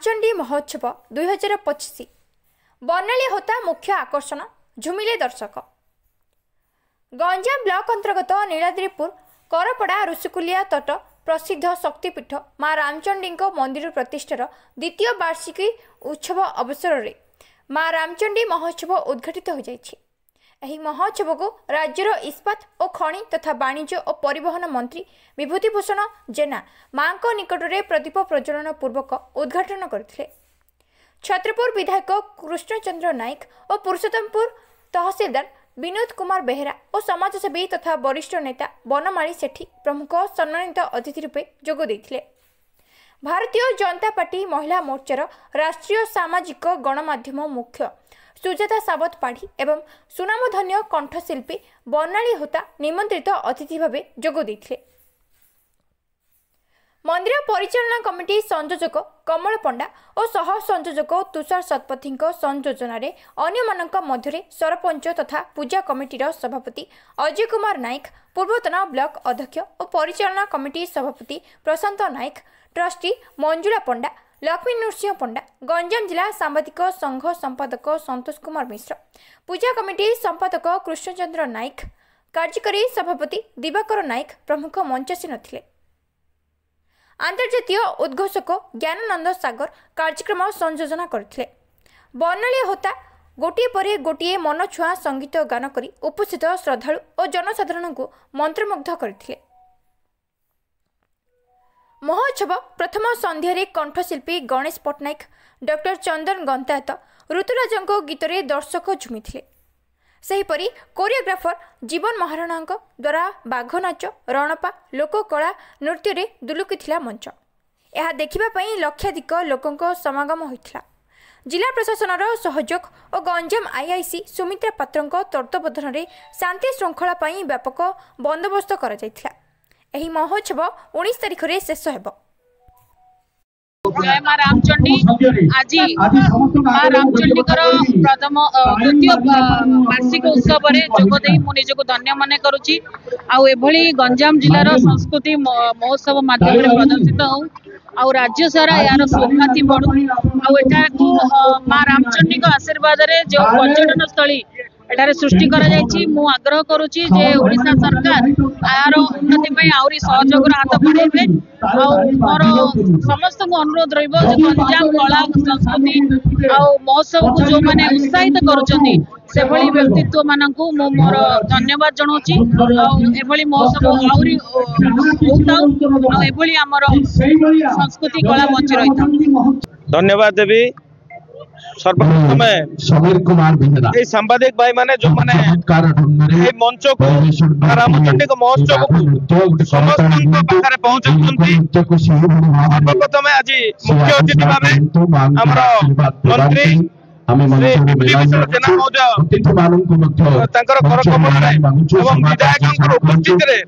रामचंडी महोत्सव 2025 बनाली होता मुख्य आकर्षण झुमिले दर्शक। गंजाम ब्लॉक अंतर्गत नीलाद्रिपुर करपड़ा ऋषिकुलिया तट प्रसिद्ध शक्तिपीठ माँ रामचंडी मंदिर प्रतिष्ठार द्वितीय वार्षिकी उत्सव अवसर में माँ रामचंडी महोत्सव उद्घाटित हो जाइछि। एही महोत्सव को राज्यर इस्पात और खनि तथा वाणिज्य और परिवहन मंत्री विभूतिभूषण जेना मां निकट में प्रदीप प्रज्वलन पूर्वक उद्घाटन करथिले। छत्रपुर विधायक कृष्णचंद्र नाइक और पुरुषोत्तमपुर तहसीलदार विनोद कुमार बेहरा और समाजसेवी तथा वरिष्ठ नेता बनमाली सेठी प्रमुख सम्मानित अतिथि रूपे जोग देथिले। भारतीय जनता पार्टी महिला मोर्चार राष्ट्रीय सामाजिक गणमाध्यम मुख्य सुजाता सावत पाढ़ी एवं सुनामधन्य कंठशिल्पी बनाली होता निमंत्रित अतिथि भाव जोग देथिले। मंदिर परिचालना कमिटी संयोजक कमल पंडा और सह संयोजक तुषार शतपथी संयोजन में अन्य मध्य सरपंच तथा पूजा कमिटीर सभापति अजय कुमार नाइक, पूर्वतन ब्लॉक अध्यक्ष और परिचालना कमिटी सभापति प्रशांत नाइक, ट्रस्टी मंजुला पंडा, लक्ष्मी नृसिंह पंडा, गंजाम जिला सांबादिक संघ संपादक संतोष कुमार मिश्र, पूजा कमिटी संपादक कृष्णचंद्र नाइक, कार्यकारी सभापति दिवाकर नाइक प्रमुख मंचासीन थिले। अंतर्जातीय उद्घोषक ज्ञानानंद सागर कार्यक्रम संयोजन करथिले। बनाली होता गोटे परे गोटे मन छुआ संगीत गान करी उपस्थित श्रद्धालु और जनसाधारण को मंत्रमुग्ध करथिले। महोत्सव प्रथम संध्यारे कंठशिल्पी गणेश पट्टनायक, डॉक्टर चंदन गंतायत, ऋतुराज गीत रे दर्शक झुमिथिले। सेहीपरि कोरियोग्राफर जीवन महाराणा द्वारा बाघ नाच, रणपा, लोककला नृत्य रे दुलुकिथिला मंच। यह देखिबा पई लक्षाधिक लोकंक समागम होइथिला। जिला प्रशासन सहयोग और गंजाम आईआईसी सुमित्रा पात्रंक तत्वावधान रे शांति श्रृंखला पई व्यापक बंदोबस्त करा जायथिला। एही महोत्सव 19 तारिख रे शेष हेबो। जय माँ रामचंडी आज माँ रामचंडी प्रथम द्वितीय वार्षिक उत्सव में जोगदे मुझे धन्य मन करुच्ची। आभली गंजाम जिलार संस्कृति महोत्सव माध्यम प्रदर्शित हो राज्य सारा यार ख्याति बढ़ू माँ रामचंडी आशीर्वाद जो पर्यटन स्थली एठारे सृष्टि करा जायछि। मु आग्रह करुच्ची जे ओडिशा सरकार यार उन्नति आहरी सहयोग हाथ बढ़ाइबे। मोर समस्त को अनुरोध रहिबो जे गंजाम कला संस्कृति महोत्सव को जो माने उत्साहित करुचंदी से भली व्यक्तित्व मानकु मु मोर धन्यवाद जणाउछि। एभली महोत्सव आहरी होताउ एभली हमर संस्कृति कला बंची रहिता। धन्यवाद देवी। सर्वप्रथम समीर कुमार बेहरा सांबादिक भाई माने जो माने मंच को रामचंडी महोत्सव को समस्त पाखरे पहुंचुछंती। सर्वप्रथम आज मुख्य अतिथि भाव हमर मंत्री जेना महोदय तांकर घर कमल एवं विधायक उपस्थित रे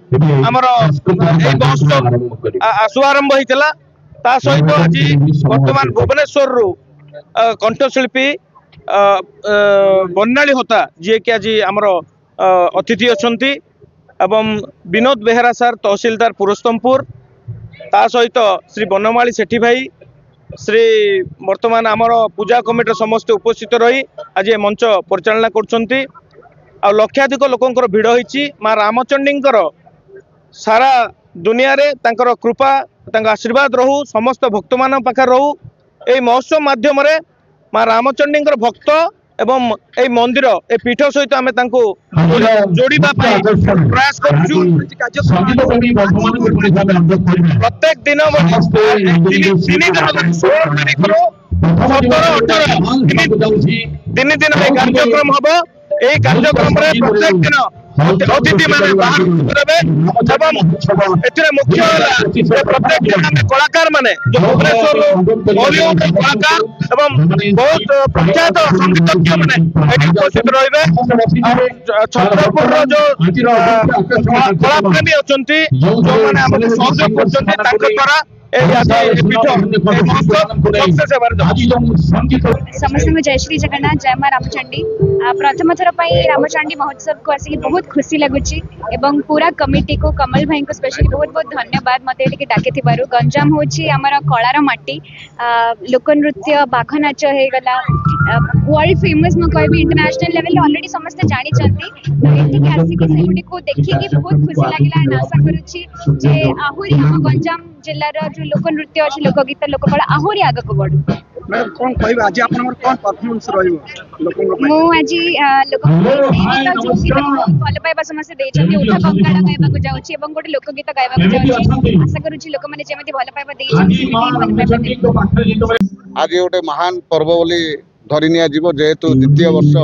हमर महोत्सव शुभारंभ होइतला। ता सहित आज वर्तमान भुवनेश्वर रु कंठशिल्पी बनाली होता जी कि आज आमर अतिथि अच्छी एवं विनोद बेहरा सार तहसीलदार पुरुषोत्तमपुर, ता सहित श्री बनमाली सेठी भाई, श्री वर्तमान आमर पूजा कमिटी समस्त उपस्थित रही आज मंच परिचालना करछंती। आ लक्षाधिक लोकंकर भिड़ होईची। माँ रामचंडी सारा दुनिया रे तांकर कृपा तांकर आशीर्वाद रहू समस्त भक्त मान पाखे रहू। এই महोत्सव माध्यम रे माँ रामचंडी भक्त एवं ए मंदिर ए पीठ सहित आम जोड़ा प्रयास करूँ। प्रत्येक दिन 3 दिन कार्यक्रम हम यही कार्यक्रम प्रत्येक दिन अतिथि मैंने बाहर मुख्य प्रत्येक दिन कलाकार माने जो भुवनेश्वर कलाकार एवं बहुत प्रख्यात संगीतज्ञ मैंने उपस्थित रही। छत्रपुर जो कलाप्रेमी अच्छा जो मैंने सहयोग कर समस्त जय श्री जगन्नाथ जय मां रामचंडी प्रथम थर रामचंडी महोत्सव को आसिक बहुत खुशी लगुच एवं पूरा कमिटी को कमल भाई को स्पेशली बहुत बहुत धन्यवाद मत डाकी गंजाम हूँ आमर कलार माटी लोकनृत्य बाघ नाच हो गला वर्ल्ड फेमस मु कह इंटरनेशनल लेवल ऑलरेडी समस्त जानी आसिक को देखिए बहुत खुशी लगे आशा करुच्ची आहरी आम गंजाम जिलार जो लोकनृत्य अच्छी लोकगीत लोककला आहरी आग को बढ़ू मैडम कौन कहबे आज आपनकर कौन परफॉर्मेंस रहइबो लोकन मु आज लोकगीत जो गीत भल पाइबा समस्त देछथि उठा कंकाड़ा गायबा को जाउछि एवं गोटे लोकगीत गायबा को जाउछि आशा करूछि लोक माने जेमति भल पाइबा देछथि आज गोटे महान पर्व बोली धरी निया जीव जेहेतु द्वितीय वर्ष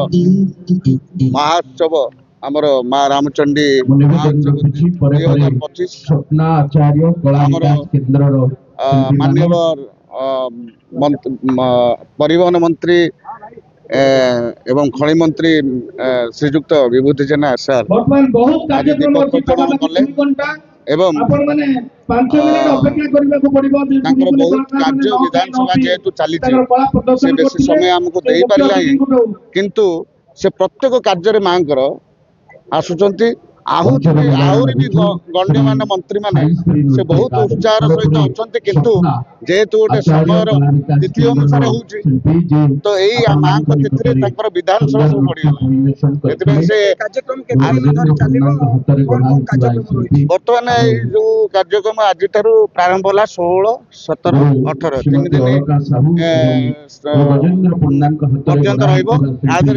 महोत्सव आमर माँ रामचंडी महोत्सव 2025 माननीय परिवहन मंत्री एवं खनि मंत्री श्रीजुक्त विभूति जेना सर आज दीपक प्रज्वलन कले एवं बहुत कार्य विधानसभा जेहेतु चली से बेसी समय आमको दे पारा किंतु से प्रत्येक कार्य माँ आसुचंती आहरी भी गण्यमान मंत्री माने से बहुत उत्साह सहित अच्छा किंतु जेहेतु गोटे समय तिथि अनुसार तो यही माँ तिथि विधानसभा सब पड़गला से बर्तमान जो कार्यक्रम आज प्रारंभ होला 16, 17, 18 3 दिन पर्यंत रही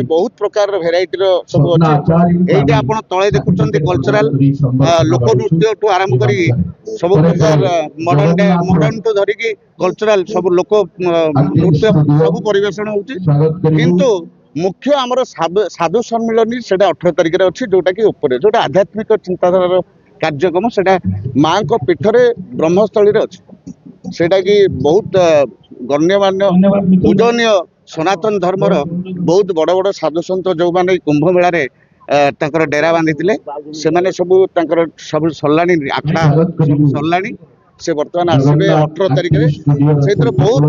बहुत प्रकार भेराइटी सब अच्छे ये आप तले देखुं कल्चरल लोकनृत्य टू आरंभ कर सब प्रकार मॉडर्न टू धरिकी कल्चरल सब लोक नृत्य सब परिवेषण होकिंतु मुख्य आमर साधु सम्मिलन से 18 तारिख में अच्छी जोटा कि जोटा आध्यात्मिक चिंताधार कार्यक्रम से माँ को पीठरे ब्रह्मस्थली अच्छी सेटा कि बहुत गण्यमान्य पूजनीय सनातन धर्मर बहुत बड़ बड़ साधु सन्त जो मैंने कुंभ मेला तांकर डेरा बांधी से माने सब सरलानी आखड़ा सरलानी से बर्तमान आसबे 18 तारिख से बहुत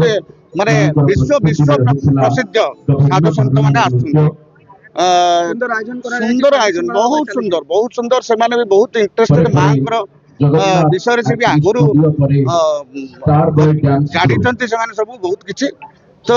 माने विश्व प्रसिद्ध साधु संत माने आसुंते सुंदर आयोजन बहुत सुंदर से माने भी बहुत इंटरेस्टेड मांकर विषय से भी आगुरु गाड़ी सब बहुत किछि तो